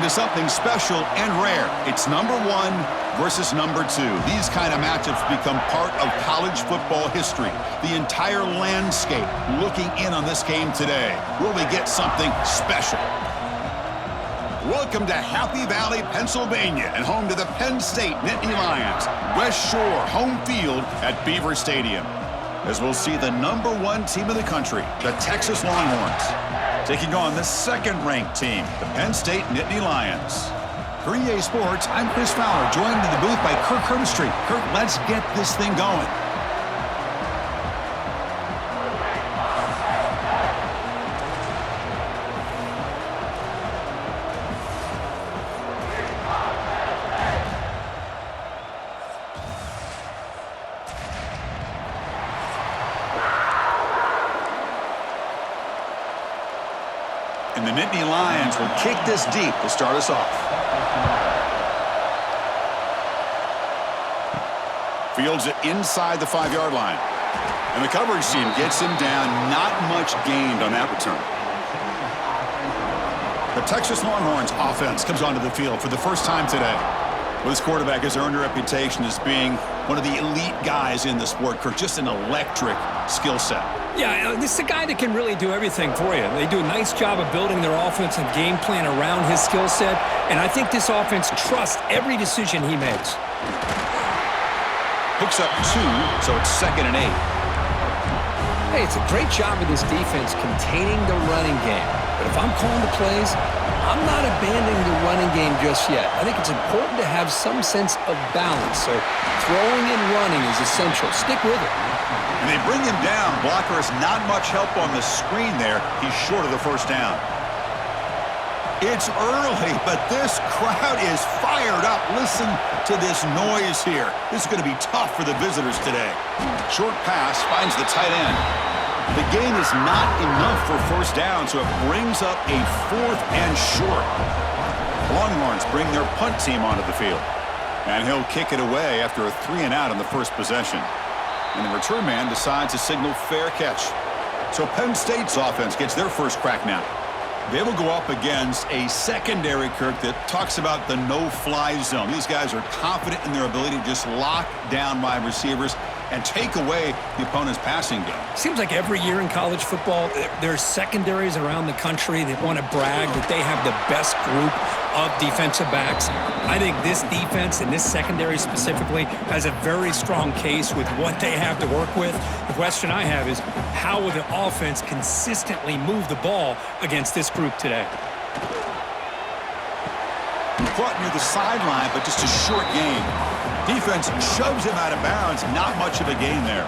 to something special and rare. It's number 1 versus number 2. These kind of matchups become part of college football history. The entire landscape looking in on this game today. Will we get something special? Welcome to Happy Valley, Pennsylvania, and home to the Penn State Nittany Lions. West Shore home field at Beaver Stadium. As we'll see the number 1 team in the country, the Texas Longhorns, taking on the second-ranked team, the Penn State Nittany Lions. For EA Sports, I'm Chris Fowler, joined in the booth by Kirk Herbstreit. Kirk, let's get this thing going. And the Nittany Lions will kick this deep to start us off. Fields it inside the 5-yard line. And the coverage team gets him down. Not much gained on that return. The Texas Longhorns offense comes onto the field for the first time today. Well, this quarterback has earned a reputation as being one of the elite guys in the sport, Kirk. Just an electric skill set. Yeah, this is a guy that can really do everything for you. They do a nice job of building their offensive game plan around his skill set, and I think this offense trusts every decision he makes. Picks up 2, so it's 2nd and 8. Hey, it's a great job of this defense containing the running game. But if I'm calling the plays, I'm not abandoning the running game just yet. I think it's important to have some sense of balance, so throwing and running is essential. Stick with it. And they bring him down. Blocker has not much help on the screen there. He's short of the first down. It's early, but this crowd is fired up. Listen to this noise here. This is going to be tough for the visitors today. Short pass finds the tight end. The gain is not enough for first down, so it brings up a 4th and short. Longhorns bring their punt team onto the field. And he'll kick it away after a 3-and-out on the first possession. And the return man decides to signal fair catch. So Penn State's offense gets their first crack now. They will go up against a secondary, Kirk, that talks about the no-fly zone. These guys are confident in their ability to just lock down wide receivers and take away the opponent's passing game. Seems like every year in college football, there's secondaries around the country that want to brag that they have the best group of defensive backs. I think this defense and this secondary specifically has a very strong case with what they have to work with. The question I have is, how will the offense consistently move the ball against this group today? Caught near the sideline, but just a short gain. Defense shoves him out of bounds. Not much of a gain there.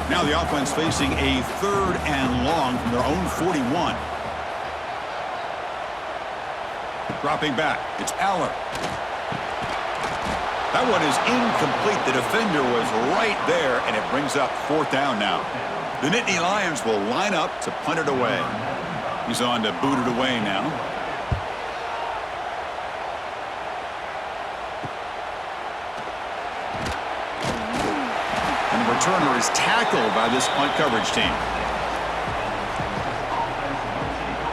Now the offense facing a 3rd and long from their own 41. Dropping back, it's Aller. That one is incomplete. The defender was right there, and it brings up 4th down now. The Nittany Lions will line up to punt it away. He's on to boot it away now. And the returner is tackled by this punt coverage team.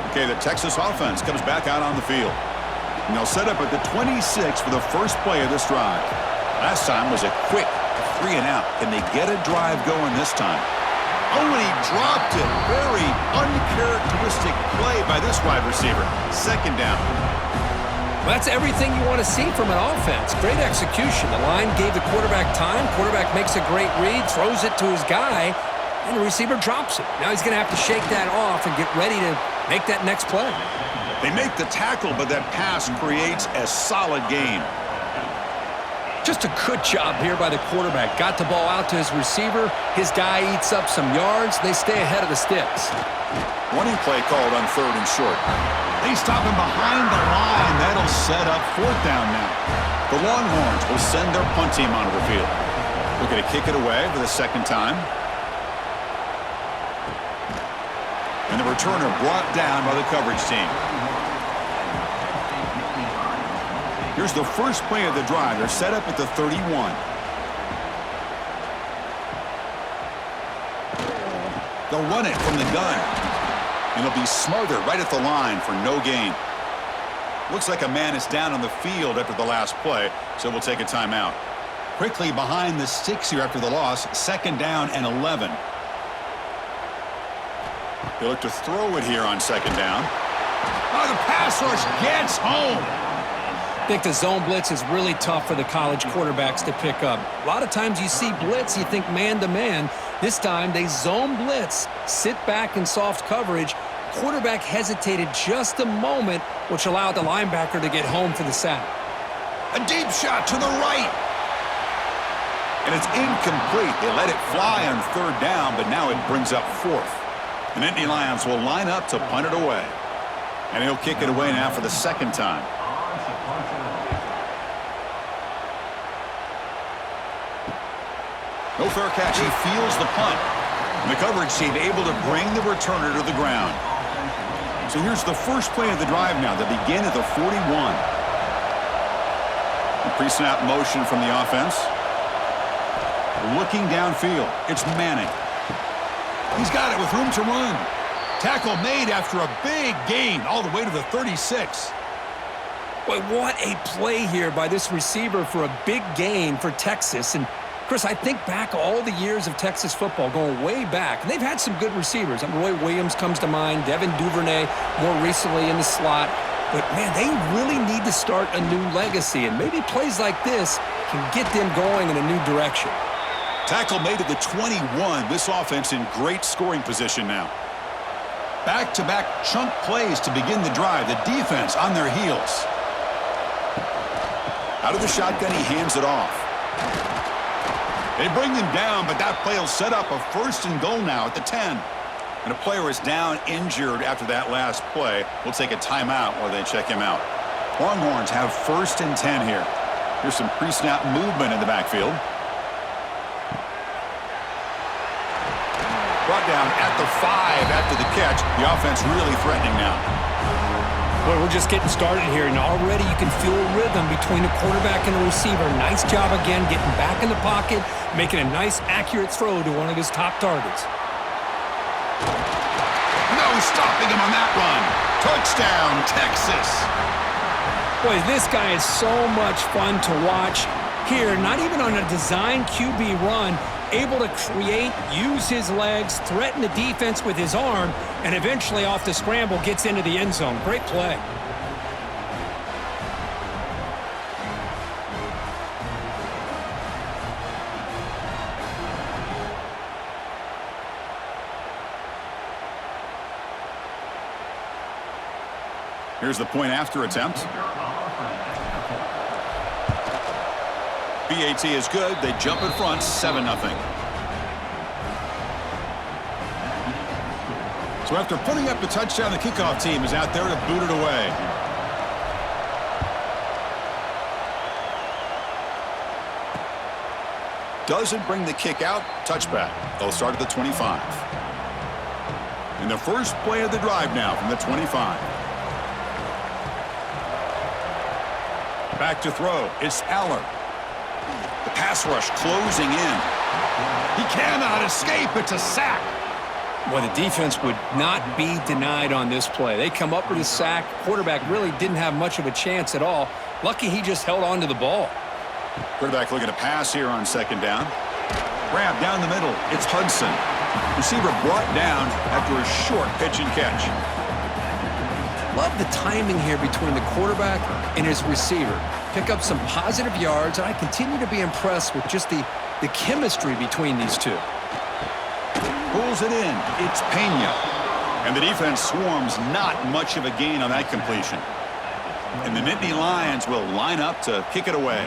Okay, the Texas offense comes back out on the field. And they'll set up at the 26 for the first play of this drive. Last time was a quick 3-and-out. Can they get a drive going this time? Oh, and he dropped it. Very uncharacteristic play by this wide receiver. 2nd down. Well, that's everything you want to see from an offense. Great execution. The line gave the quarterback time. Quarterback makes a great read, throws it to his guy, and the receiver drops it. Now he's going to have to shake that off and get ready to make that next play. They make the tackle, but that pass creates a solid gain. Just a good job here by the quarterback. Got the ball out to his receiver. His guy eats up some yards. They stay ahead of the sticks. Running play called on 3rd and short. They stop him behind the line. That'll set up 4th down now. The Longhorns will send their punt team onto the field. Looking to kick it away for the 2nd time. And the returner brought down by the coverage team. Here's the first play of the drive. They're set up at the 31. They'll run it from the gun. And it'll be Smarter right at the line for no gain. Looks like a man is down on the field after the last play, so we'll take a timeout. Quickly behind the sticks here after the loss, 2nd down and 11. They look to throw it here on 2nd down. Oh, the pass rush gets home. I think the zone blitz is really tough for the college quarterbacks to pick up. A lot of times you see blitz, you think man-to-man. This time they zone blitz, sit back in soft coverage. Quarterback hesitated just a moment, which allowed the linebacker to get home for the sack. A deep shot to the right. And it's incomplete. They let it fly on 3rd down, but now it brings up 4th. The Nittany Lions will line up to punt it away. And he'll kick it away now for the 2nd time. No fair catch. He feels the punt. And the coverage team able to bring the returner to the ground. So here's the first play of the drive now. They begin at the 41. A pre-snap motion from the offense. Looking downfield. It's Manning. He's got it with room to run. Tackle made after a big gain all the way to the 36. Boy, what a play here by this receiver for a big gain for Texas. And Chris, I think back all the years of Texas football, going way back, and they've had some good receivers. Roy Williams comes to mind, Devin Duvernay more recently in the slot. But, man, they really need to start a new legacy, and maybe plays like this can get them going in a new direction. Tackle made at the 21. This offense in great scoring position now. Back-to-back chunk plays to begin the drive. The defense on their heels. Out of the shotgun, he hands it off. They bring him down, but that play will set up a 1st and goal now at the 10. And a player is down injured after that last play. We'll take a timeout while they check him out. Longhorns have 1st and 10 here. Here's some pre-snap movement in the backfield. Brought down at the 5 after the catch. The offense really threatening now. Boy, we're just getting started here, and already you can feel a rhythm between a quarterback and a receiver. Nice job again getting back in the pocket, making a nice, accurate throw to one of his top targets. No stopping him on that run. Touchdown, Texas. Boy, this guy is so much fun to watch here. Not even on a design QB run, able to create, use his legs, threaten the defense with his arm, and eventually off the scramble gets into the end zone. Great play. Here's the point after attempt. BAT is good. They jump in front, 7-0. So after putting up the touchdown, the kickoff team is out there to boot it away. Doesn't bring the kick out. Touchback. They'll start at the 25. And the first play of the drive now from the 25. Back to throw. It's Aller. The pass rush closing in. He cannot escape. It's a sack. Well, the defense would not be denied on this play. They come up with a sack. Quarterback really didn't have much of a chance at all. Lucky he just held on to the ball. Quarterback looking to pass here on 2nd down. Grab down the middle. It's Hudson. Receiver brought down after a short pitch and catch. Love the timing here between the quarterback and his receiver. Pick up some positive yards, and I continue to be impressed with just the chemistry between these two. Pulls it in. It's Pena. And the defense swarms, not much of a gain on that completion. And the Nittany Lions will line up to kick it away.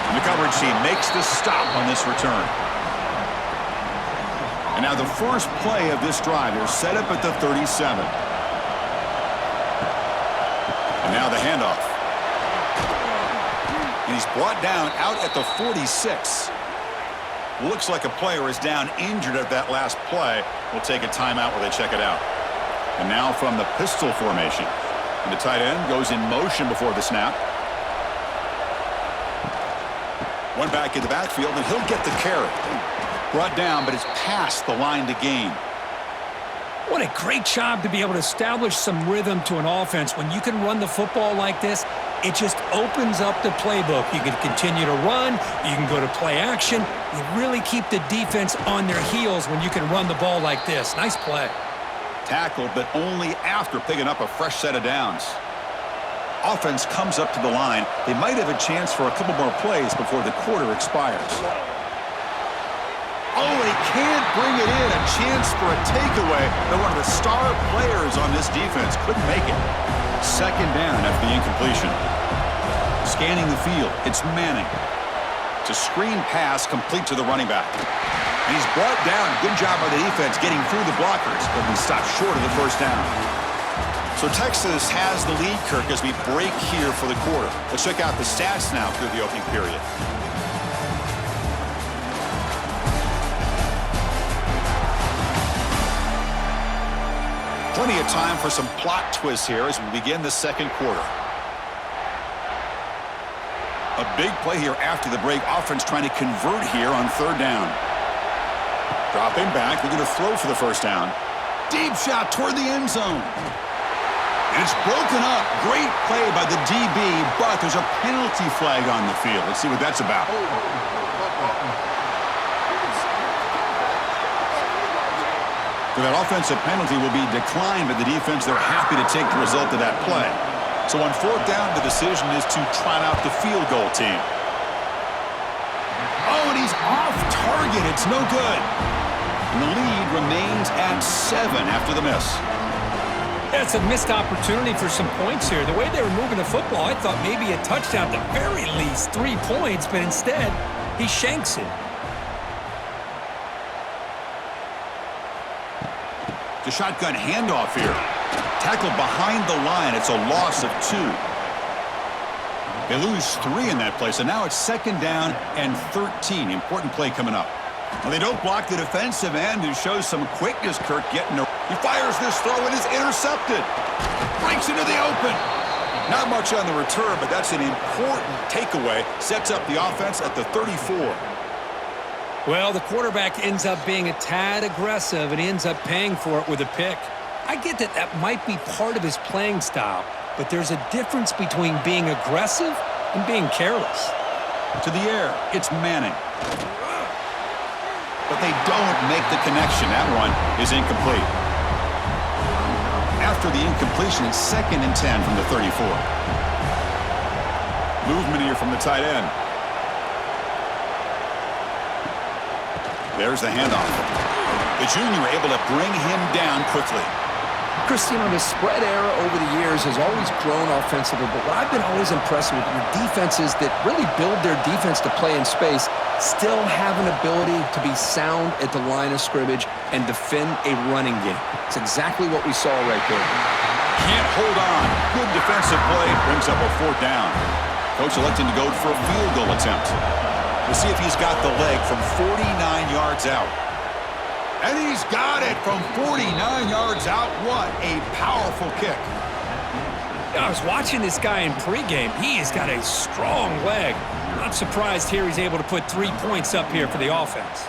And the coverage team makes the stop on this return. And now the first play of this drive. They're set up at the 37. And now the handoff. And he's brought down out at the 46. Looks like a player is down injured at that last play. We'll take a timeout while they check it out. And now from the pistol formation. And the tight end goes in motion before the snap. One back in the backfield, and he'll get the carry. Brought down, but it's past the line to gain. What a great job to be able to establish some rhythm to an offense. When you can run the football like this, it just opens up the playbook. You can continue to run. You can go to play action. You really keep the defense on their heels when you can run the ball like this. Nice play. Tackled, but only after picking up a fresh set of downs. Offense comes up to the line. They might have a chance for a couple more plays before the quarter expires. Oh, they can't bring it in. A chance for a takeaway, but one of the star players on this defense couldn't make it. Second down after the incompletion. Scanning the field, it's Manning. It's a screen pass complete to the running back. And he's brought down. Good job by the defense getting through the blockers, but he stopped short of the first down. So Texas has the lead, Kirk, as we break here for the quarter. Let's check out the stats now through the opening period. Plenty of time for some plot twists here as we begin the second quarter. A big play here after the break. Offense trying to convert here on third down. Dropping back. They're going to throw for the first down. Deep shot toward the end zone. And it's broken up. Great play by the DB, but there's a penalty flag on the field. Let's see what that's about. So that offensive penalty will be declined by the defense. They're happy to take the result of that play. So on fourth down, the decision is to trot out the field goal team. Oh, and he's off target. It's no good. And the lead remains at 7 after the miss. Yeah, it's a missed opportunity for some points here. The way they were moving the football, I thought maybe a touchdown, at the very least 3 points, but instead, he shanks it. The shotgun handoff here. Tackled behind the line. It's a loss of 2. They lose 3 in that play, so now it's second down and 13. Important play coming up. Well, they don't block the defensive end, who shows some quickness. Kirk getting a... He fires this throw and is intercepted. Breaks into the open. Not much on the return, but that's an important takeaway. Sets up the offense at the 34. Well, the quarterback ends up being a tad aggressive, and he ends up paying for it with a pick. I get that that might be part of his playing style, but there's a difference between being aggressive and being careless. To the air, it's Manning. But they don't make the connection. That one is incomplete. After the incompletion, it's second and 10 from the 34. Movement here from the tight end. There's the handoff. The junior able to bring him down quickly. Christine, the spread era over the years has always grown offensively, but what I've been always impressed with are defenses that really build their defense to play in space, still have an ability to be sound at the line of scrimmage and defend a running game. It's exactly what we saw right there. Can't hold on. Good defensive play. Brings up a fourth down. Coach electing to go for a field goal attempt. We'll see if he's got the leg from 49 yards out. And he's got it from 49 yards out. What a powerful kick. I was watching this guy in pregame. He has got a strong leg. Not surprised here he's able to put 3 points up here for the offense.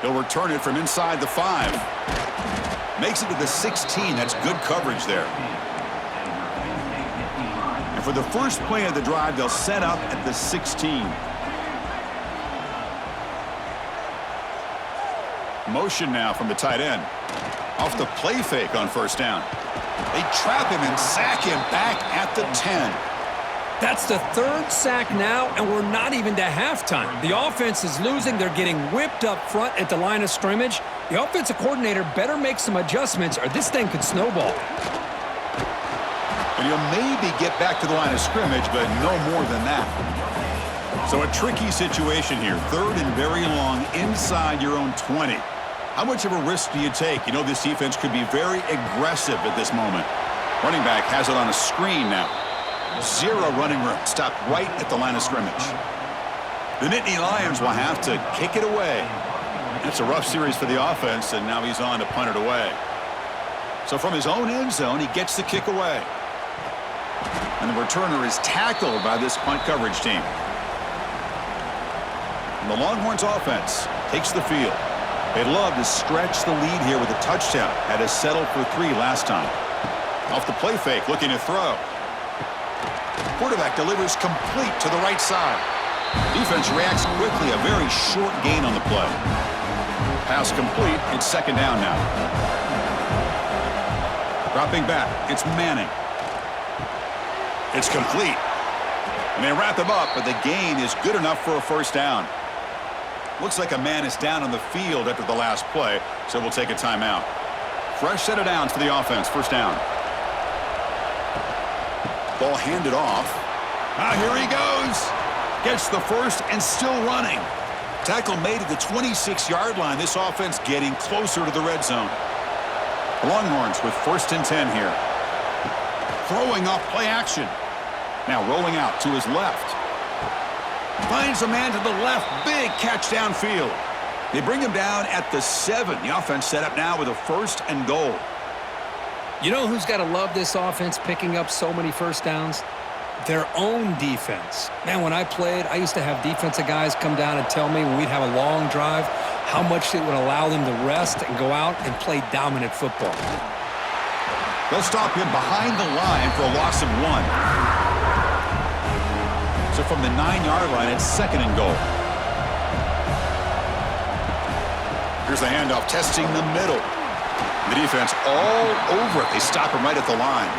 He'll return it from inside the 5. Makes it to the 16. That's good coverage there. And for the first play of the drive, they'll set up at the 16. Motion now from the tight end. Off the play fake on first down. They trap him and sack him back at the 10. That's the 3rd sack now, and we're not even to halftime. The offense is losing. They're getting whipped up front at the line of scrimmage. The offensive coordinator better make some adjustments, or this thing could snowball. And he'll maybe get back to the line of scrimmage, but no more than that. So a tricky situation here. 3rd and very long inside your own 20. How much of a risk do you take? You know this defense could be very aggressive at this moment. Running back has it on a screen now. 0 running room. Stopped right at the line of scrimmage. The Nittany Lions will have to kick it away. It's a rough series for the offense, and now he's on to punt it away. So from his own end zone, he gets the kick away. And the returner is tackled by this punt coverage team. And the Longhorns offense takes the field. They'd love to stretch the lead here with a touchdown. Had to settle for 3 last time. Off the play fake, looking to throw. Quarterback delivers complete to the right side. Defense reacts quickly, a very short gain on the play. Pass complete, it's second down now. Dropping back, it's Manning. It's complete. And they wrap him up, but the gain is good enough for a first down. Looks like a man is down on the field after the last play, so we'll take a timeout. Fresh set of downs for the offense, first down. Ball handed off. Here he goes. Gets the first and still running. Tackle made at the 26-yard line. This offense getting closer to the red zone. Longhorns with first and 10 here. Throwing off play action. Now rolling out to his left. Finds a man to the left. Big catch downfield. They bring him down at the 7. The offense set up now with a first and goal. You know who's got to love this offense picking up so many first downs? Their own defense. Man, when I played, I used to have defensive guys come down and tell me when we'd have a long drive how much it would allow them to rest and go out and play dominant football. They'll stop him behind the line for a loss of 1. So from the 9-yard line, it's second and goal. Here's the handoff, testing the middle. The defense all over it. They stop him right at the line.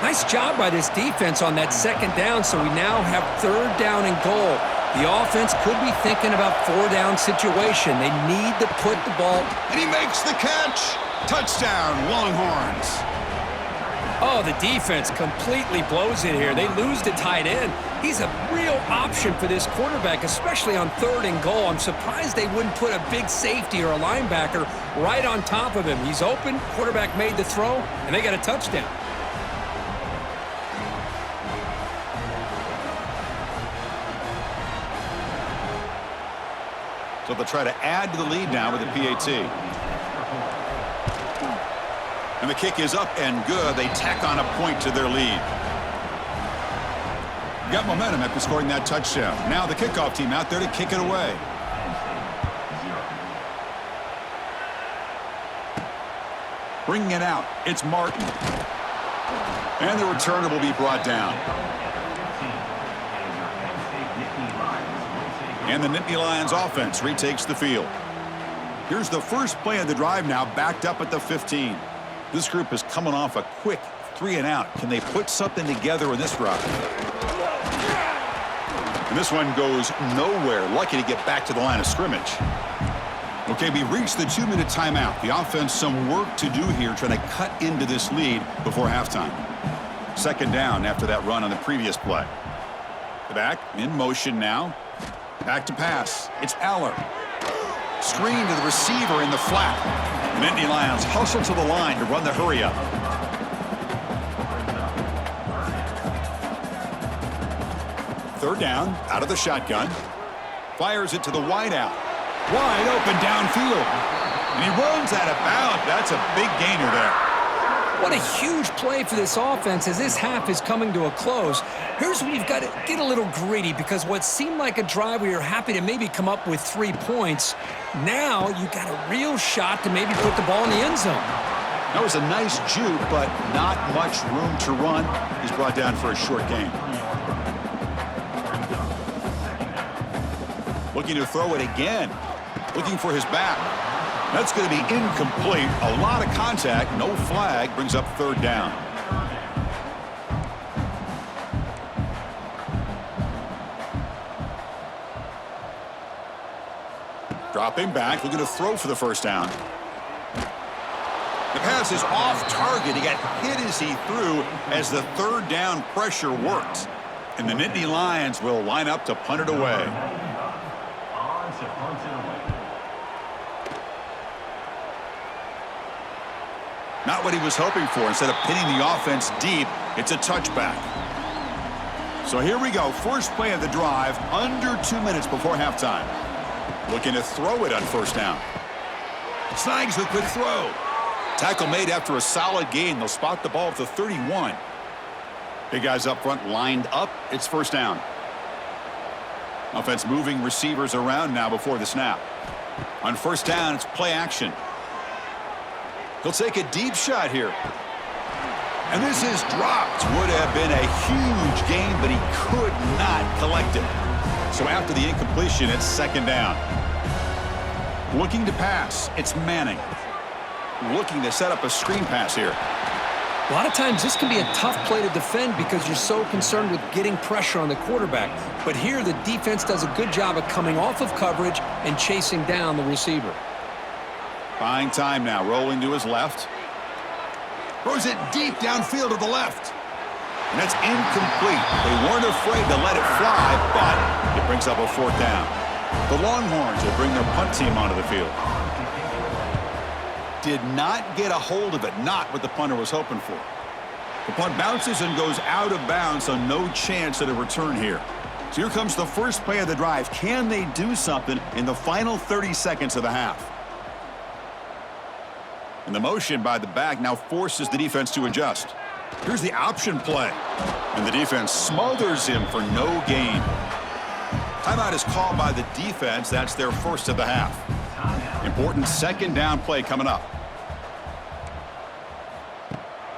Nice job by this defense on that second down, so we now have third down and goal. The offense could be thinking about 4-down situation. They need to put the ball. And he makes the catch. Touchdown, Longhorns. Oh, the defense completely blows it here. They lose to tight end. He's a real option for this quarterback, especially on third and goal. I'm surprised they wouldn't put a big safety or a linebacker right on top of him. He's open, quarterback made the throw, and they got a touchdown. So they'll try to add to the lead now with the PAT. And the kick is up and good. They tack on a point to their lead. Got momentum after scoring that touchdown. Now the kickoff team out there to kick it away. Bringing it out, it's Martin. And the returner will be brought down. And the Nittany Lions offense retakes the field. Here's the first play of the drive now, backed up at the 15. This group is coming off a quick 3-and-out. Can they put something together in this drive? And this one goes nowhere. Lucky to get back to the line of scrimmage. Okay, we reached the 2-minute timeout. The offense some work to do here, trying to cut into this lead before halftime. Second down after that run on the previous play. The back in motion now. Back to pass. It's Aller. Screen to the receiver in the flat. The Nittany Lions hustle to the line to run the hurry up. Third down, out of the shotgun. Fires it to the wide out. Wide open downfield. And he runs out of bounds. That's a big gainer there. What a huge play for this offense as this half is coming to a close. Here's where you've got to get a little greedy, because what seemed like a drive where you're happy to maybe come up with 3 points, now you got a real shot to maybe put the ball in the end zone. That was a nice juke, but not much room to run. He's brought down for a short gain. Looking to throw it again. Looking for his back. That's going to be incomplete. A lot of contact. No flag. Brings up third down. Dropping back. Looking to throw for the first down. The pass is off target. He got hit as he threw as the third down pressure worked. And the Nittany Lions will line up to punt it away. Not what he was hoping for. Instead of pinning the offense deep, it's a touchback. So here we go. First play of the drive, under 2 minutes before halftime. Looking to throw it on first down. Snags the quick throw. Tackle made after a solid gain. They'll spot the ball at the 31. Big guys up front lined up. It's first down. Offense moving receivers around now before the snap. On first down, it's play action. He'll take a deep shot here. And this is dropped. Would have been a huge gain, but he could not collect it. So after the incompletion, it's second down. Looking to pass, it's Manning. Looking to set up a screen pass here. A lot of times this can be a tough play to defend because you're so concerned with getting pressure on the quarterback. But here the defense does a good job of coming off of coverage and chasing down the receiver. Buying time now, rolling to his left. Throws it deep downfield to the left. And that's incomplete. They weren't afraid to let it fly, but it brings up a fourth down. The Longhorns will bring their punt team onto the field. Did not get a hold of it, not what the punter was hoping for. The punt bounces and goes out of bounds, so no chance at a return here. So here comes the first play of the drive. Can they do something in the final 30 seconds of the half? And the motion by the back now forces the defense to adjust. Here's the option play. And the defense smothers him for no gain. Timeout is called by the defense. That's their first of the half. Important second down play coming up.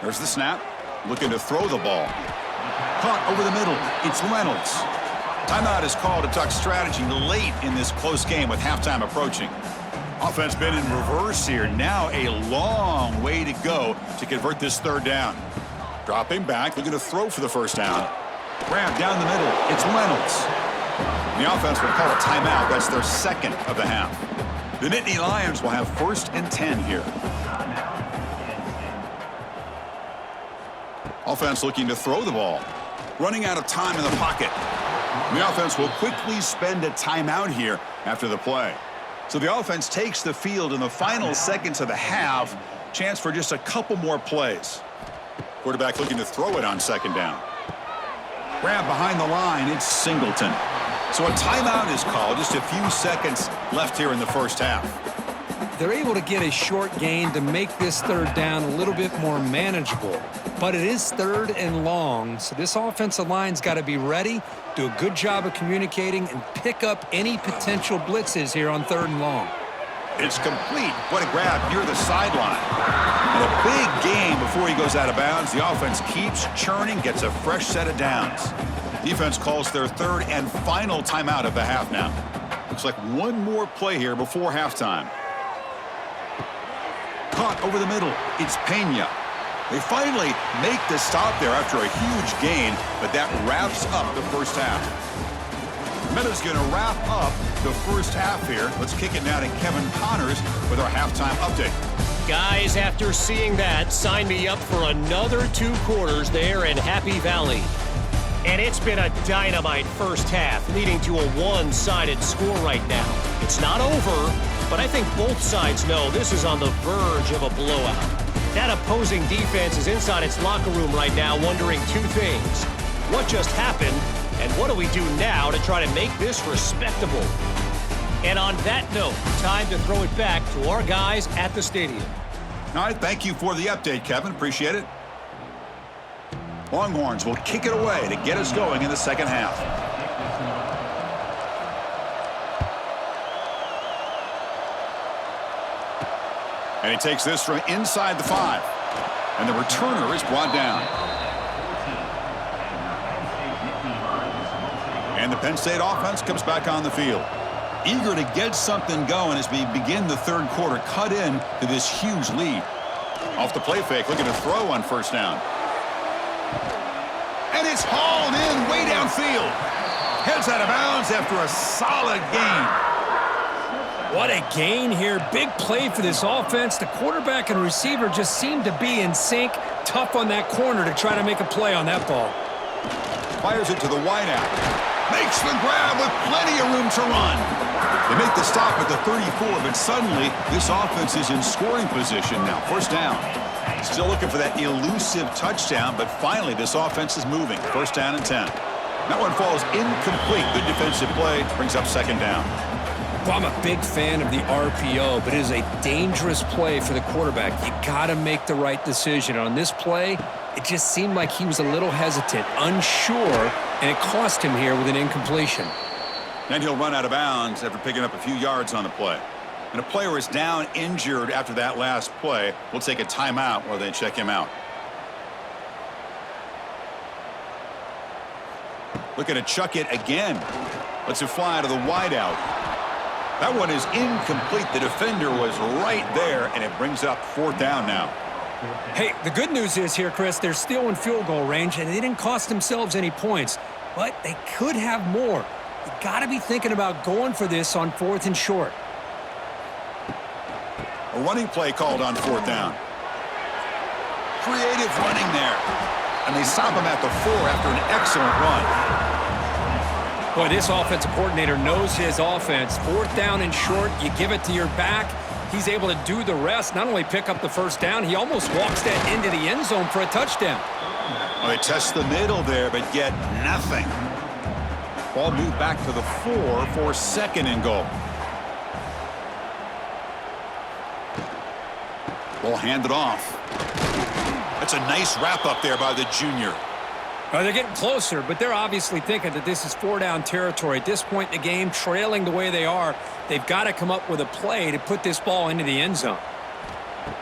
There's the snap. Looking to throw the ball. Caught over the middle. It's Reynolds. Timeout is called to talk strategy late in this close game with halftime approaching. Offense been in reverse here. Now a long way to go to convert this third down. Dropping back, looking to throw for the first down. Grab down the middle. It's Reynolds. The offense will call a timeout. That's their second of the half. The Nittany Lions will have first and 10 here. Offense looking to throw the ball. Running out of time in the pocket. The offense will quickly spend a timeout here after the play. So the offense takes the field in the final seconds of the half. Chance for just a couple more plays. Quarterback looking to throw it on second down. Grab behind the line. It's Singleton. So a timeout is called. Just a few seconds left here in the first half. They're able to get a short gain to make this third down a little bit more manageable. But it is third and long, so this offensive line's got to be ready, do a good job of communicating, and pick up any potential blitzes here on third and long. It's complete. What a grab near the sideline. And a big gain before he goes out of bounds. The offense keeps churning, gets a fresh set of downs. Defense calls their third and final timeout of the half now. Looks like one more play here before halftime. Caught over the middle. It's Penn. They finally make the stop there after a huge gain, but that wraps up the first half. Meta's going to wrap up the first half here. Let's kick it now to Kevin Connors with our halftime update. Guys, after seeing that, sign me up for another 2 quarters there in Happy Valley. And it's been a dynamite first half, leading to a one-sided score right now. It's not over, but I think both sides know this is on the verge of a blowout. That opposing defense is inside its locker room right now wondering 2 things. What just happened, and what do we do now to try to make this respectable? And on that note, time to throw it back to our guys at the stadium. All right, thank you for the update, Kevin. Appreciate it. Longhorns will kick it away to get us going in the second half. And he takes this from inside the 5. And the returner is brought down. And the Penn State offense comes back on the field. Eager to get something going as we begin the third quarter. Cut in to this huge lead. Off the play fake, looking to throw on first down. And it's hauled in way downfield. Heads out of bounds after a solid gain. What a gain here. Big play for this offense. The quarterback and receiver just seem to be in sync. Tough on that corner to try to make a play on that ball. Fires it to the wideout. Makes the grab with plenty of room to run. They make the stop at the 34, but suddenly this offense is in scoring position now. First down. Still looking for that elusive touchdown, but finally this offense is moving. First down and 10. That one falls incomplete. Good defensive play. Brings up second down. Well, I'm a big fan of the RPO, but it is a dangerous play for the quarterback. You got to make the right decision. On this play, it just seemed like he was a little hesitant, unsure, and it cost him here with an incompletion. And he'll run out of bounds after picking up a few yards on the play. And a player is down injured after that last play. We'll take a timeout while they check him out. Looking to chuck it again. Lets it fly to the wideout. That one is incomplete. The defender was right there, and it brings up 4th down now. Hey, the good news is here, Chris, they're still in field goal range, and they didn't cost themselves any points. But they could have more. You got to be thinking about going for this on 4th and short. A running play called on 4th down. Creative running there. And they stop him at the 4 after an excellent run. Boy, this offensive coordinator knows his offense. 4th down and short, you give it to your back. He's able to do the rest, not only pick up the 1st down, he almost walks that into the end zone for a touchdown. Well, they test the middle there, but get nothing. Ball moved back to the 4 for 2nd and goal. Ball handed off. That's a nice wrap up there by the junior. They're getting closer, but they're obviously thinking that this is 4-down territory. At this point in the game, trailing the way they are, they've got to come up with a play to put this ball into the end zone.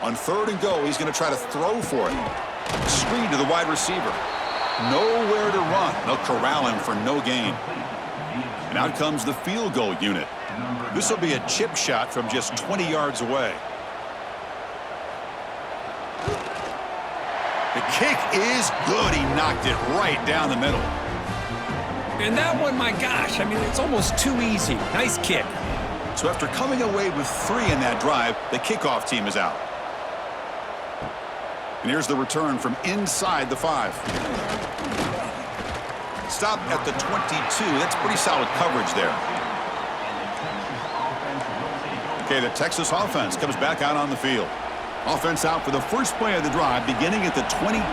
On 3rd and goal, he's going to try to throw for it. Screen to the wide receiver. Nowhere to run. They'll corral him for no gain. And out comes the field goal unit. This will be a chip shot from just 20 yards away. The kick is good. He knocked it right down the middle. And that one, my gosh, I mean, it's almost too easy. Nice kick. So after coming away with 3 in that drive, the kickoff team is out. And here's the return from inside the 5. Stop at the 22. That's pretty solid coverage there. Okay, the Texas offense comes back out on the field. Offense out for the first play of the drive, beginning at the 22.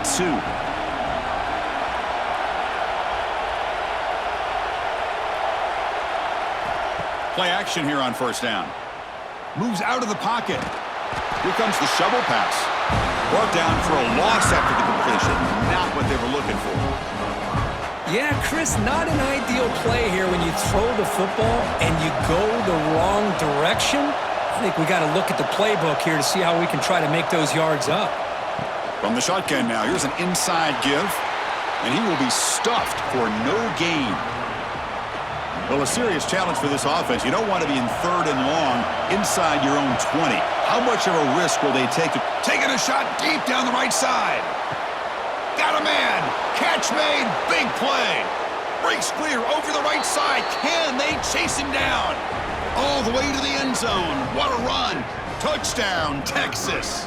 Play action here on 1st down. Moves out of the pocket. Here comes the shovel pass. Brought down for a loss after the completion. Not what they were looking for. Yeah, Chris, not an ideal play here when you throw the football and you go the wrong direction. I think we got to look at the playbook here to see how we can try to make those yards up. From the shotgun now, here's an inside give, and he will be stuffed for no gain. Well, a serious challenge for this offense. You don't want to be in 3rd and long inside your own 20. How much of a risk will they take? Taking a shot deep down the right side. Got a man. Catch made. Big play. Breaks clear over the right side. Can they chase him down? All the way to the end zone. What a run. Touchdown, Texas.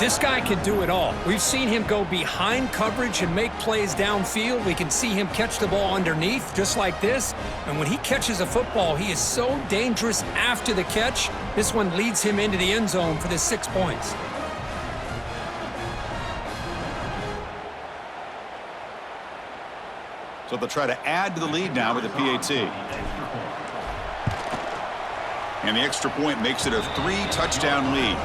This guy can do it all. We've seen him go behind coverage and make plays downfield. We can see him catch the ball underneath, just like this. And when he catches a football, he is so dangerous after the catch. This one leads him into the end zone for the 6 points. So they'll try to add to the lead now with a PAT. And the extra point makes it a 3-touchdown lead.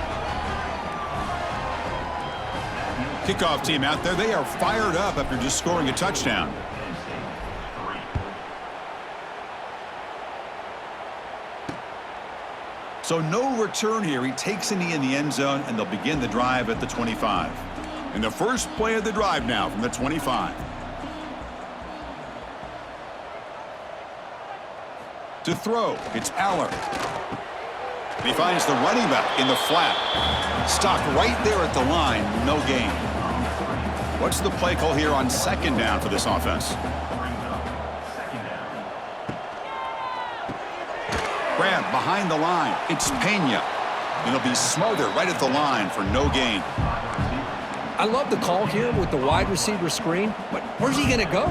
Kickoff team out there, they are fired up after just scoring a touchdown. So no return here. He takes a knee in the end zone, and they'll begin the drive at the 25. And the first play of the drive now from the 25. To throw, it's Aller. And he finds the running back in the flat. Stopped right there at the line, no gain. What's the play call here on 2nd down for this offense? Grab behind the line. It's Pena. And he'll be smothered right at the line for no gain. I love the call here with the wide receiver screen, but where's he going to go?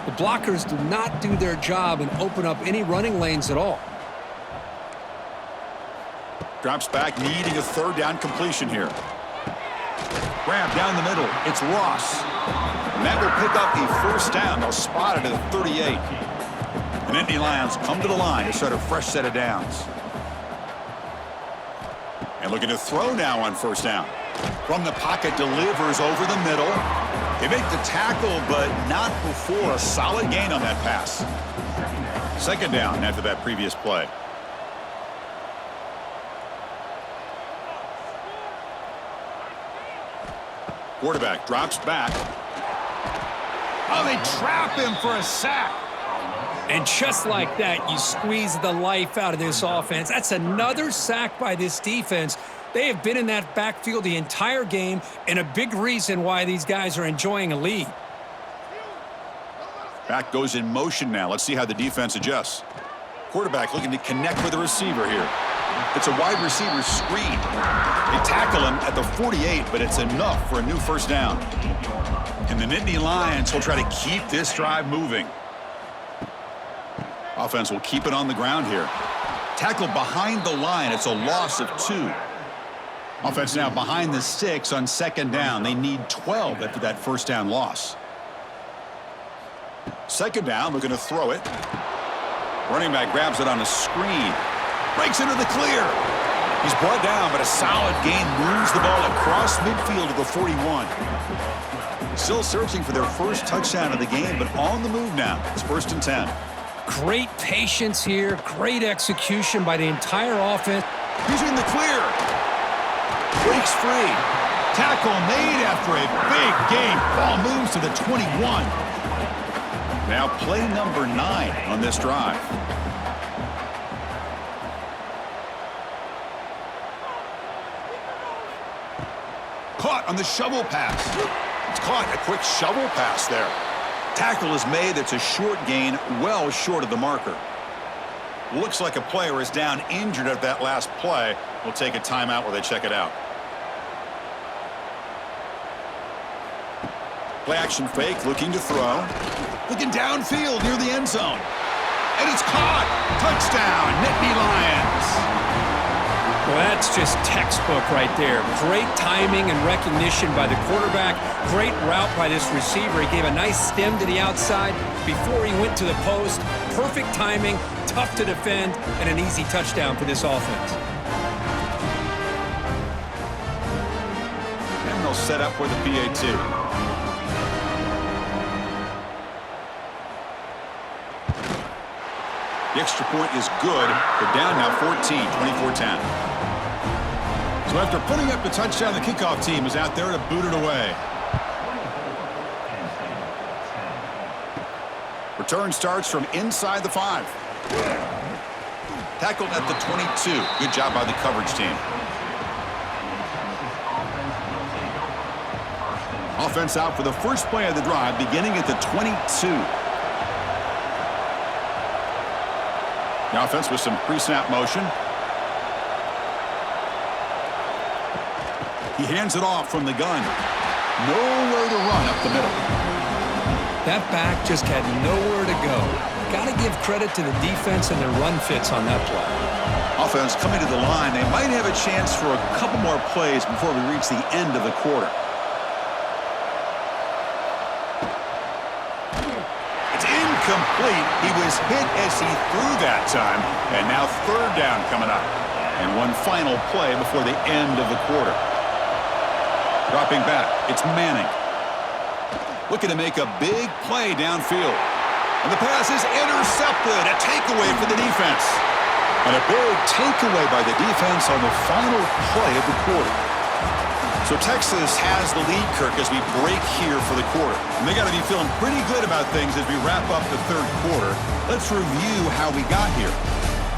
The blockers do not do their job and open up any running lanes at all. Drops back, needing a 3rd down completion here. Grab down the middle. It's Ross. And that will pick up a 1st down. They'll spot it at the 38. And Nittany Lions come to the line to start a fresh set of downs. And looking to throw now on 1st down. From the pocket, delivers over the middle. They make the tackle, but not before a solid gain on that pass. Second down after that previous play. Quarterback drops back. Oh, they trap him for a sack. And just like that, you squeeze the life out of this offense. That's another sack by this defense. They have been in that backfield the entire game, and a big reason why these guys are enjoying a lead. Back goes in motion now. Let's see how the defense adjusts. Quarterback looking to connect with the receiver here. It's a wide receiver screen. They tackle him at the 48, but it's enough for a new first down. And the Nittany Lions will try to keep this drive moving. Offense will keep it on the ground here. Tackle behind the line. It's a loss of 2. Offense now behind the 6 on second down. They need 12 after that first down loss. Second down, looking to throw it. Running back grabs it on a screen. Breaks into the clear. He's brought down, but a solid gain moves the ball across midfield to the 41. Still searching for their first touchdown of the game, but on the move now. It's 1st and 10. Great patience here. Great execution by the entire offense. He's in the clear. Breaks free. Tackle made after a big gain. Ball moves to the 21. Now play number 9 on this drive. Caught on the shovel pass. It's caught, a quick shovel pass there. Tackle is made. It's a short gain, well short of the marker. Looks like a player is down injured at that last play. We'll take a timeout while they check it out. Play action fake, looking to throw. Looking downfield near the end zone. And it's caught. Touchdown, Nittany Lions. Well, that's just textbook right there. Great timing and recognition by the quarterback. Great route by this receiver. He gave a nice stem to the outside before he went to the post. Perfect timing, tough to defend, and an easy touchdown for this offense. And they'll set up for the PAT. The extra point is good. They're down now 14, 24-10. So after putting up the touchdown, the kickoff team is out there to boot it away. Return starts from inside the 5. Tackled at the 22. Good job by the coverage team. Offense out for the first play of the drive, beginning at the 22. The offense with some pre-snap motion. He hands it off from the gun. Nowhere to run up the middle. That back just had nowhere to go. Got to give credit to the defense and their run fits on that play. Offense coming to the line. They might have a chance for a couple more plays before we reach the end of the quarter. Complete. He was hit as he threw that time, and now third down coming up. And one final play before the end of the quarter. Dropping back, it's Manning. Looking to make a big play downfield. And the pass is intercepted. A takeaway for the defense. And a big takeaway by the defense on the final play of the quarter. So Texas has the lead, Kirk, as we break here for the quarter. And they got to be feeling pretty good about things as we wrap up the third quarter. Let's review how we got here.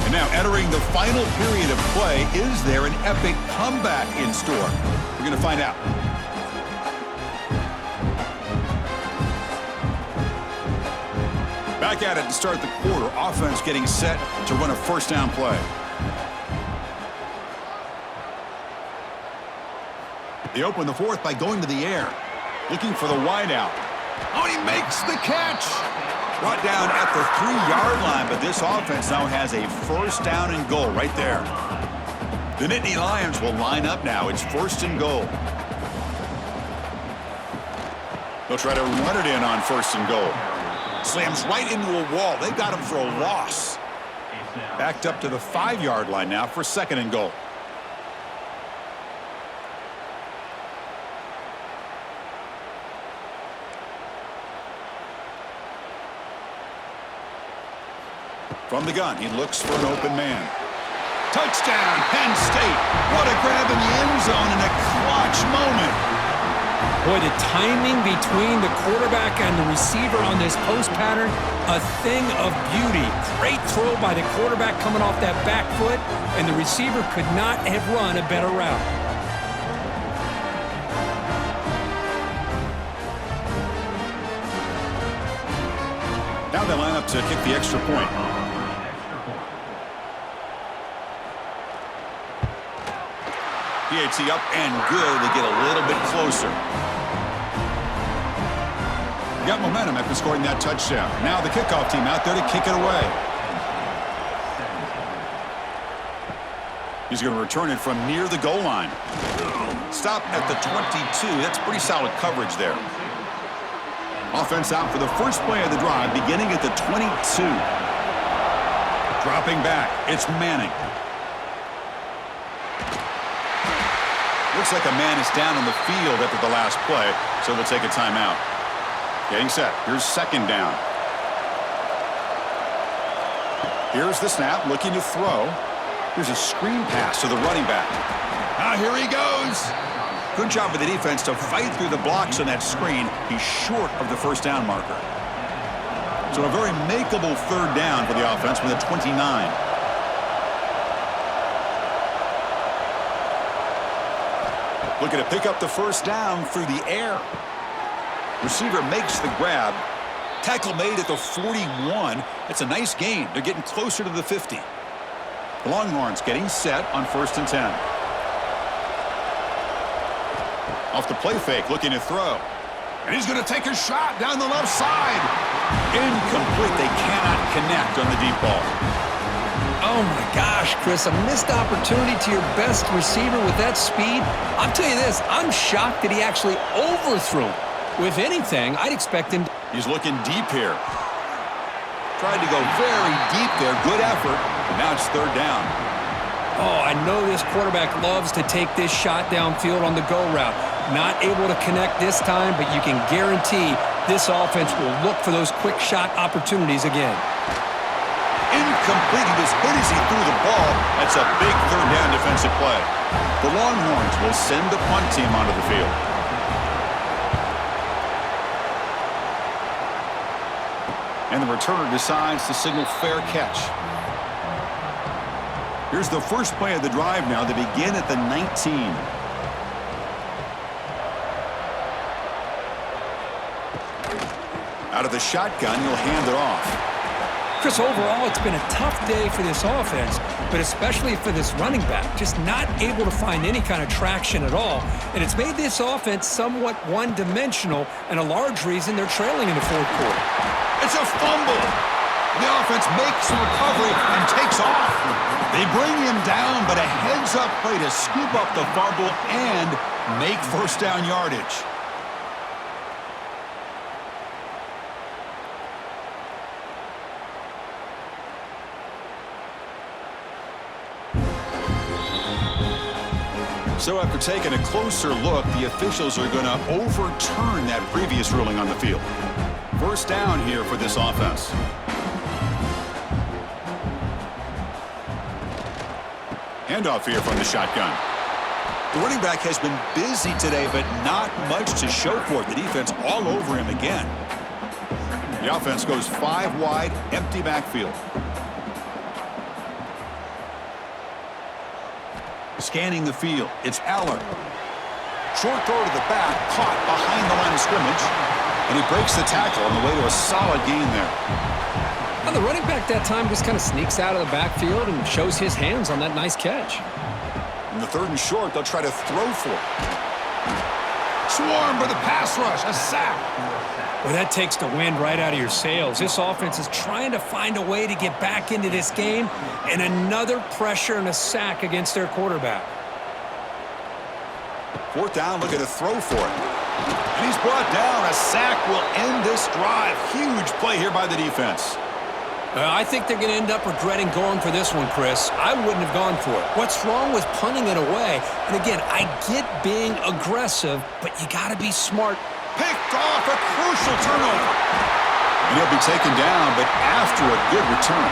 And now entering the final period of play, is there an epic comeback in store? We're going to find out. Back at it to start the quarter. Offense getting set to run a first down play. They open the fourth by going to the air. Looking for the wideout. Oh, he makes the catch. Brought down at the 3-yard line, but this offense now has a first down and goal right there. The Nittany Lions will line up now. It's 1st and goal. They'll try to run it in on 1st and goal. Slams right into a wall. They got him for a loss. Backed up to the 5-yard line now for 2nd and goal. From the gun, he looks for an open man. Touchdown, Penn State. What a grab in the end zone in a clutch moment. Boy, the timing between the quarterback and the receiver on this post pattern, a thing of beauty. Great throw by the quarterback coming off that back foot, and the receiver could not have run a better route. Now they line up to kick the extra point. PAT up and good to get a little bit closer. Got momentum after scoring that touchdown. Now the kickoff team out there to kick it away. He's going to return it from near the goal line. Stop at the 22. That's pretty solid coverage there. Offense out for the first play of the drive, beginning at the 22. Dropping back, it's Manning. Looks like a man is down on the field after the last play, so they'll take a timeout. Getting set. Here's second down. Here's the snap, looking to throw. Here's a screen pass to the running back. Now here he goes. Good job by the defense to fight through the blocks on that screen. He's short of the first down marker. So a very makeable third down for the offense with a 29. Looking to pick up the first down through the air. Receiver makes the grab. Tackle made at the 41. It's a nice gain. They're getting closer to the 50. The Longhorns getting set on 1st and 10. Off the play fake, looking to throw. And he's going to take a shot down the left side. Incomplete. They cannot connect on the deep ball. Oh, my gosh, Chris, a missed opportunity to your best receiver with that speed. I'll tell you this, I'm shocked that he actually overthrew him. With anything, I'd expect him to... He's looking deep here. Tried to go very deep there. Good effort. And now it's third down. Oh, I know this quarterback loves to take this shot downfield on the go route. Not able to connect this time, but you can guarantee this offense will look for those quick shot opportunities again. Incomplete. He was hit as he threw the ball. That's a big third down defensive play. The Longhorns will send the punt team onto the field. And the returner decides to signal fair catch. Here's the first play of the drive now. They begin at the 19. Out of the shotgun, you'll hand it off. Chris, overall, it's been a tough day for this offense, but especially for this running back. Just not able to find any kind of traction at all. And it's made this offense somewhat one-dimensional, and a large reason they're trailing in the fourth quarter. It's a fumble. The offense makes a recovery and takes off. They bring him down, but a heads-up play to scoop up the fumble and make first down yardage. So after taking a closer look, the officials are going to overturn that previous ruling on the field. First down here for this offense. Handoff here from the shotgun. The running back has been busy today, but not much to show for it. The defense all over him again. The offense goes 5 wide, empty backfield. Scanning the field, it's Aller. Short throw to the back, caught behind the line of scrimmage, and he breaks the tackle on the way to a solid gain there. Now the running back that time just kind of sneaks out of the backfield and shows his hands on that nice catch. In the 3rd and short, they'll try to throw for it. Swarm for the pass rush, a sack. Well, that takes the wind right out of your sails. This offense is trying to find a way to get back into this game, and another pressure and a sack against their quarterback. 4th down, looking to throw for it. And he's brought down. A sack will end this drive. Huge play here by the defense. I think they're going to end up regretting going for this one, Chris. I wouldn't have gone for it. What's wrong with punting it away? And again, I get being aggressive, but you got to be smart. Picked off, a crucial turnover. And he'll be taken down, but after a good return.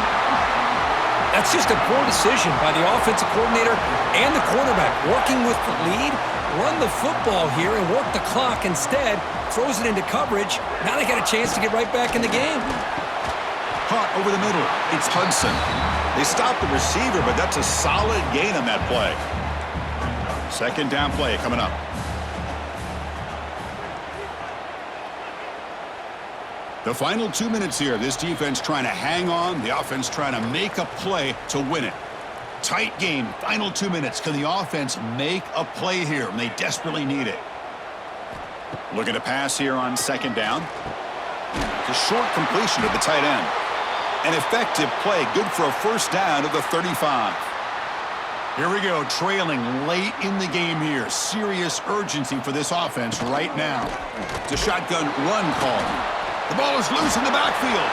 That's just a poor decision by the offensive coordinator and the quarterback. Working with the lead, run the football here and work the clock. Instead, throws it into coverage. Now they got a chance to get right back in the game. Caught over the middle. It's Hudson. They stopped the receiver, but that's a solid gain on that play. Second down play coming up. The final 2 minutes here. This defense trying to hang on. The offense trying to make a play to win it. Tight game. Final 2 minutes. Can the offense make a play here? And they desperately need it. Looking to pass here on second down. It's a short completion to the tight end. An effective play. Good for a first down at the 35. Here we go. Trailing late in the game here. Serious urgency for this offense right now. It's a shotgun run call. The ball is loose in the backfield.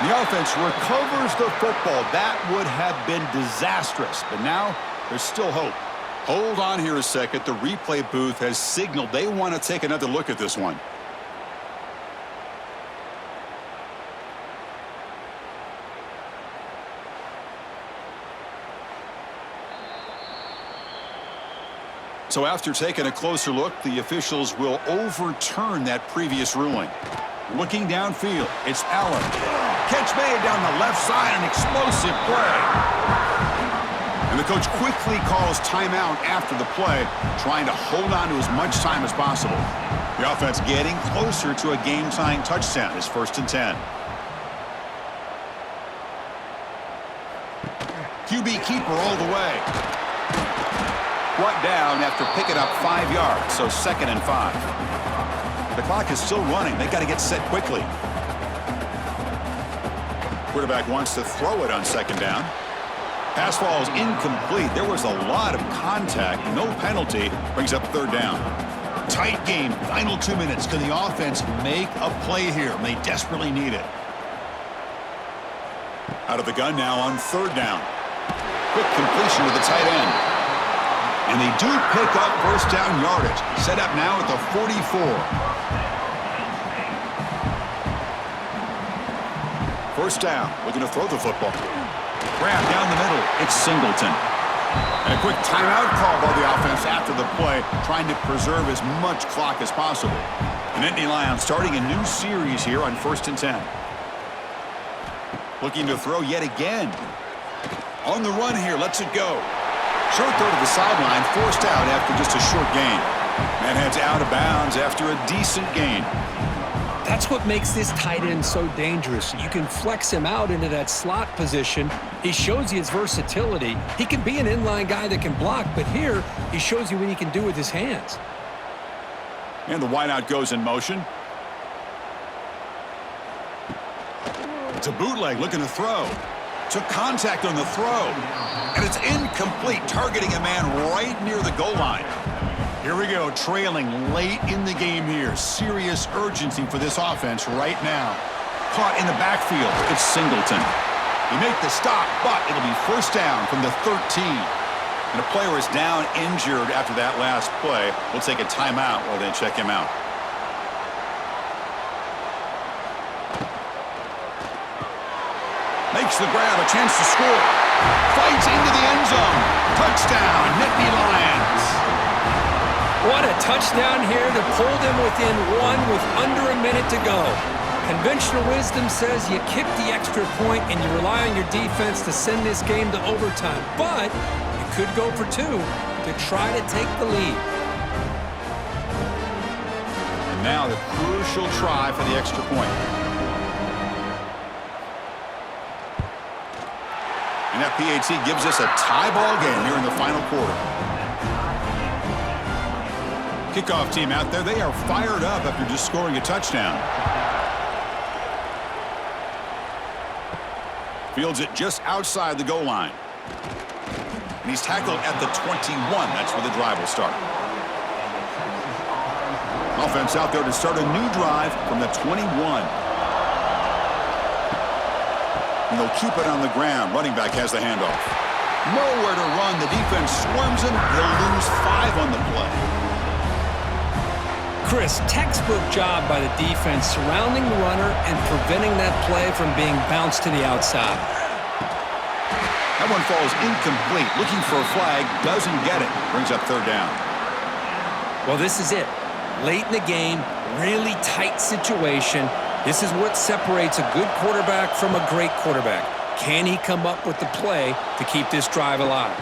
The offense recovers the football. That would have been disastrous, but now there's still hope. Hold on here a second. The replay booth has signaled they want to take another look at this one. So after taking a closer look, the officials will overturn that previous ruling. Looking downfield, it's Allen. Catch made down the left side, an explosive play. And the coach quickly calls timeout after the play, trying to hold on to as much time as possible. The offense getting closer to a game-tying touchdown. It's 1st and 10. QB keeper all the way. Brought down after picking up 5 yards, so 2nd and 5. The clock is still running. They got to get set quickly. Quarterback wants to throw it on second down. Pass falls incomplete. There was a lot of contact. No penalty. Brings up third down. Tight game. Final 2 minutes. Can the offense make a play here? They desperately need it. Out of the gun now on third down. Quick completion to the tight end. And they do pick up first down yardage. Set up now at the 44. First down, looking to throw the football. Grab down the middle, it's Singleton. And a quick timeout call by the offense after the play, trying to preserve as much clock as possible. The Nittany Lions starting a new series here on 1st and 10. Looking to throw yet again. On the run here, lets it go. Short throw to the sideline, forced out after just a short gain. And heads out of bounds after a decent gain. That's what makes this tight end so dangerous. You can flex him out into that slot position. He shows you his versatility. He can be an inline guy that can block, but here he shows you what he can do with his hands. And the wideout goes in motion. It's a bootleg looking to throw. Took contact on the throw. And it's incomplete, targeting a man right near the goal line. Here we go, trailing late in the game here. Serious urgency for this offense right now. Caught in the backfield, it's Singleton. He made the stop, but it'll be first down from the 13. And a player is down injured after that last play. We'll take a timeout while they check him out. Makes the grab, a chance to score. Fights into the end zone. Touchdown, Nittany Lions. What a touchdown here to pull them within one with under a minute to go. Conventional wisdom says you kick the extra point and you rely on your defense to send this game to overtime. But you could go for 2 to try to take the lead. And now the crucial try for the extra point. And that PAT gives us a tie ball game here in the final quarter. Kickoff team out there, they are fired up after just scoring a touchdown. Fields it just outside the goal line. And he's tackled at the 21. That's where the drive will start. Offense out there to start a new drive from the 21. And they'll keep it on the ground. Running back has the handoff. Nowhere to run. The defense swarms him. He'll lose 5 on the play. Chris, textbook job by the defense surrounding the runner and preventing that play from being bounced to the outside. That one falls incomplete. Looking for a flag, doesn't get it. Brings up third down. Well, this is it. Late in the game, really tight situation. This is what separates a good quarterback from a great quarterback. Can he come up with the play to keep this drive alive?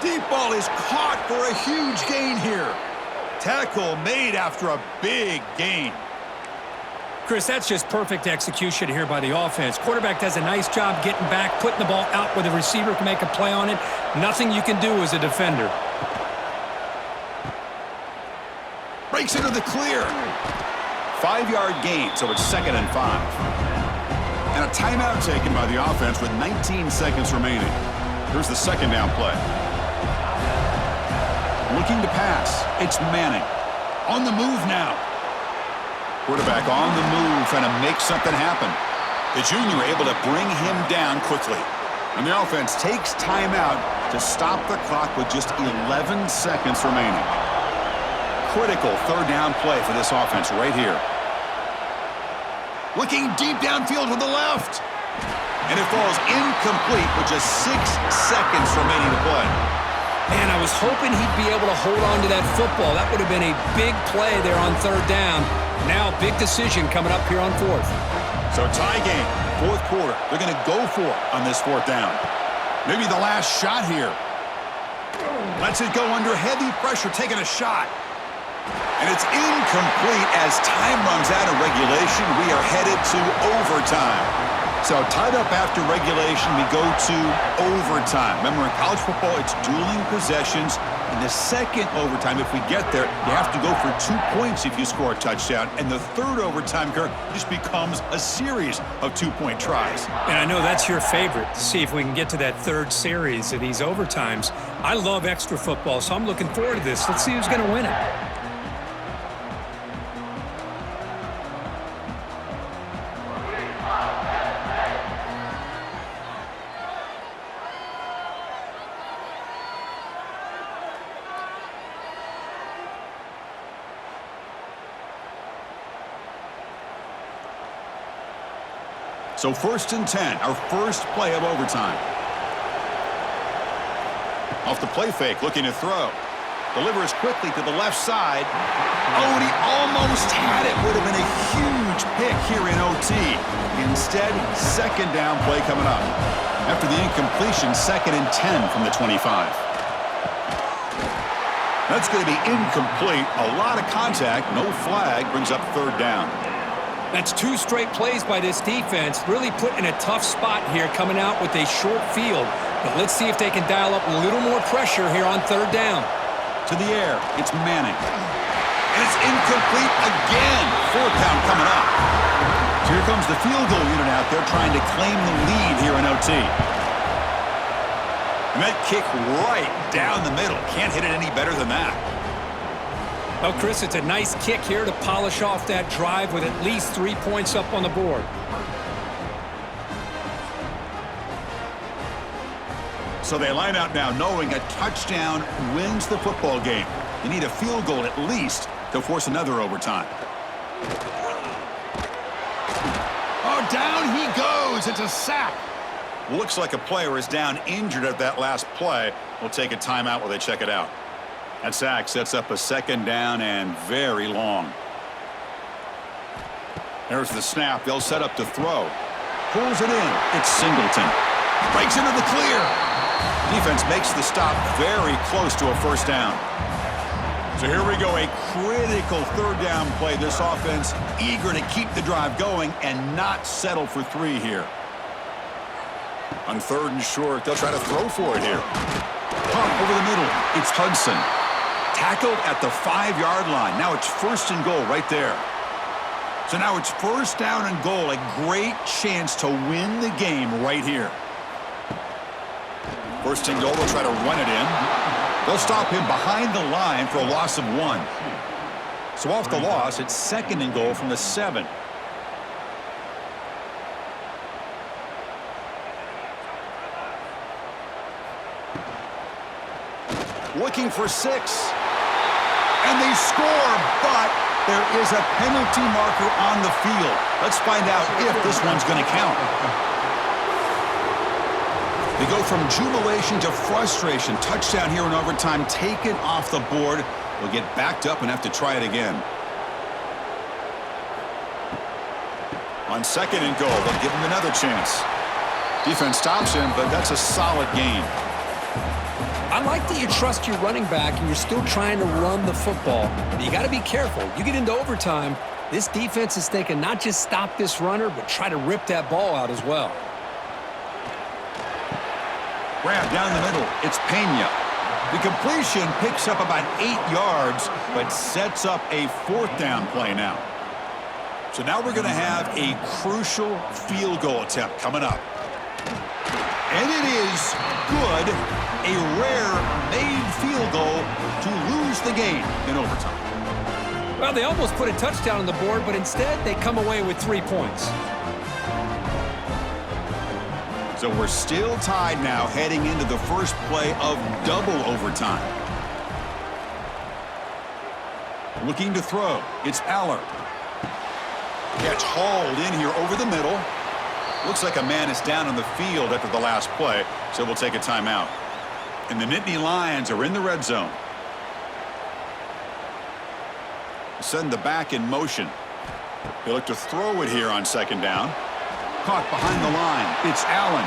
Deep ball is caught for a huge gain here. Tackle made after a big gain. Chris, that's just perfect execution here by the offense. Quarterback does a nice job getting back, putting the ball out where the receiver can make a play on it. Nothing you can do as a defender. Breaks into the clear. 5-yard gain, so it's 2nd and 5. And a timeout taken by the offense with 19 seconds remaining. Here's the 2nd down play. Looking to pass. It's Manning. On the move now. Quarterback on the move, trying to make something happen. The junior able to bring him down quickly. And the offense takes timeout to stop the clock with just 11 seconds remaining. Critical 3rd down play for this offense right here. Looking deep downfield with the left. And it falls incomplete with just 6 seconds remaining to play. Man, I was hoping he'd be able to hold on to that football. That would have been a big play there on 3rd down. Now, big decision coming up here on 4th. So tie game, 4th quarter. They're going to go for it on this 4th down. Maybe the last shot here. Lets it go under heavy pressure, taking a shot. And it's incomplete as time runs out of regulation. We are headed to overtime. So tied up after regulation, we go to overtime. Remember, in college football, it's dueling possessions. In the 2nd overtime, if we get there, you have to go for 2 points if you score a touchdown. And the 3rd overtime, Kirk, just becomes a series of 2-point tries. And I know that's your favorite, to see if we can get to that 3rd series of these overtimes. I love extra football, so I'm looking forward to this. Let's see who's going to win it. So 1st and 10, our first play of overtime. Off the play fake, looking to throw. Delivers quickly to the left side. Oh, and he almost had it. Would have been a huge pick here in OT. Instead, 2nd down play coming up. After the incompletion, 2nd and 10 from the 25. That's going to be incomplete. A lot of contact, no flag, brings up 3rd down. That's 2 straight plays by this defense, really put in a tough spot here coming out with a short field. But let's see if they can dial up a little more pressure here on 3rd down. To the air, it's Manning. And it's incomplete again. 4th down coming up. So here comes the field goal unit out there trying to claim the lead here in OT. And that kick right down the middle. Can't hit it any better than that. Well, Chris, it's a nice kick here to polish off that drive with at least 3 points up on the board. So they line out now knowing a touchdown wins the football game. You need a field goal at least to force another overtime. Oh, down he goes. It's a sack. Looks like a player is down injured at that last play. We'll take a timeout while they check it out. That sack sets up a 2nd down and very long. There's the snap. They'll set up to throw. Pulls it in. It's Singleton. Breaks into the clear. Defense makes the stop very close to a 1st down. So here we go, a critical 3rd down play. This offense eager to keep the drive going and not settle for 3 here. On 3rd and short, they'll try to throw for it here. Pump over the middle. It's Hudson. Tackled at the 5-yard line. Now it's 1st and goal right there. So now it's 1st down and goal. A great chance to win the game right here. 1st and goal. They'll try to run it in. They'll stop him behind the line for a loss of 1. So off the loss, it's 2nd and goal from the 7. Looking for 6. And they score, but there is a penalty marker on the field. Let's find out if this one's going to count. They go from jubilation to frustration. Touchdown here in overtime, taken off the board. They'll get backed up and have to try it again. On second and goal, they'll give him another chance. Defense stops him, but that's a solid gain. I like that you trust your running back and you're still trying to run the football. But you got to be careful. You get into overtime, this defense is thinking not just stop this runner, but try to rip that ball out as well. Grab down the middle. It's Penn. The completion picks up about 8 yards, but sets up a 4th down play now. So now we're going to have a crucial field goal attempt coming up. And it is good. A rare made field goal to lose the game in overtime. Well, they almost put a touchdown on the board, but instead they come away with 3 points. So we're still tied now heading into the first play of double overtime. Looking to throw. It's Aller. Gets hauled in here over the middle. Looks like a man is down on the field after the last play, so we'll take a timeout. And the Nittany Lions are in the red zone. Send the back in motion. They look to throw it here on second down. Caught behind the line. It's Allen.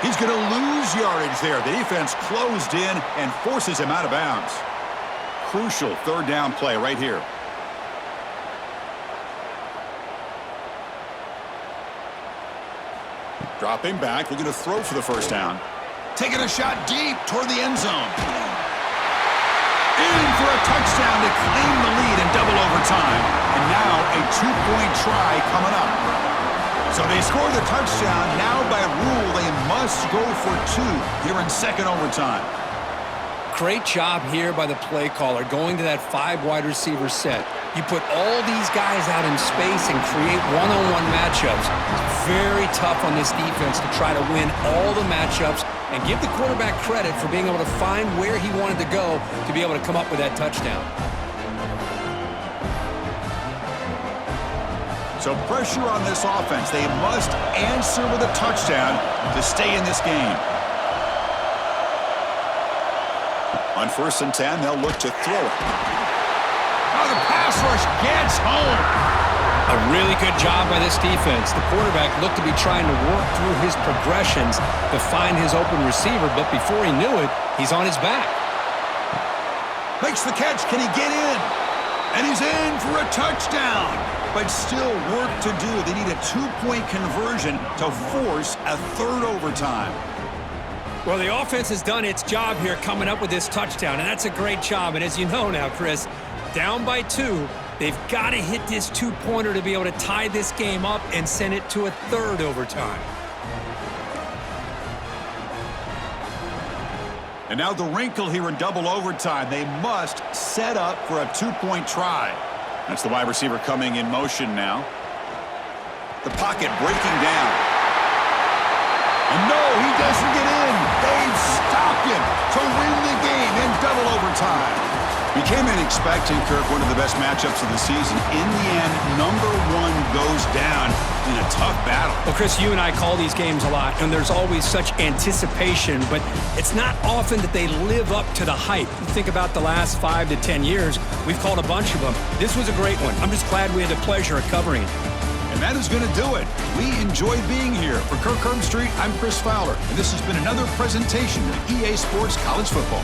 He's going to lose yardage there. The defense closed in and forces him out of bounds. Crucial 3rd down play right here. Dropping back, looking to throw for the 1st down. Taking a shot deep toward the end zone. In for a touchdown to claim the lead in double overtime. And now a 2-point try coming up. So they score the touchdown. Now by rule, they must go for 2 here in second overtime. Great job here by the play caller going to that 5 wide receiver set. You put all these guys out in space and create one-on-one matchups. It's very tough on this defense to try to win all the matchups and give the quarterback credit for being able to find where he wanted to go to be able to come up with that touchdown. So pressure on this offense. They must answer with a touchdown to stay in this game. On 1st and 10, they'll look to throw it. Oh, the pass rush gets home. A really good job by this defense. The quarterback looked to be trying to work through his progressions to find his open receiver, but before he knew it, he's on his back. Makes the catch. Can he get in? And he's in for a touchdown. But still work to do. They need a 2-point conversion to force a 3rd overtime. Well, the offense has done its job here coming up with this touchdown, and that's a great job. And as you know now, Chris, down by 2, they've got to hit this 2-pointer to be able to tie this game up and send it to a 3rd overtime. And now the wrinkle here in double overtime. They must set up for a 2-point try. That's the wide receiver coming in motion now. The pocket breaking down. And no, he doesn't get in. They've stopped him to win the game in double overtime. We came in expecting, Kirk, one of the best matchups of the season. In the end, number 1 goes down in a tough battle. Well, Chris, you and I call these games a lot, and there's always such anticipation, but it's not often that they live up to the hype. You think about the last 5 to 10 years, we've called a bunch of them. This was a great one. I'm just glad we had the pleasure of covering it. And that is going to do it. We enjoyed being here. For Kirk Street, I'm Chris Fowler, and this has been another presentation of EA Sports College Football.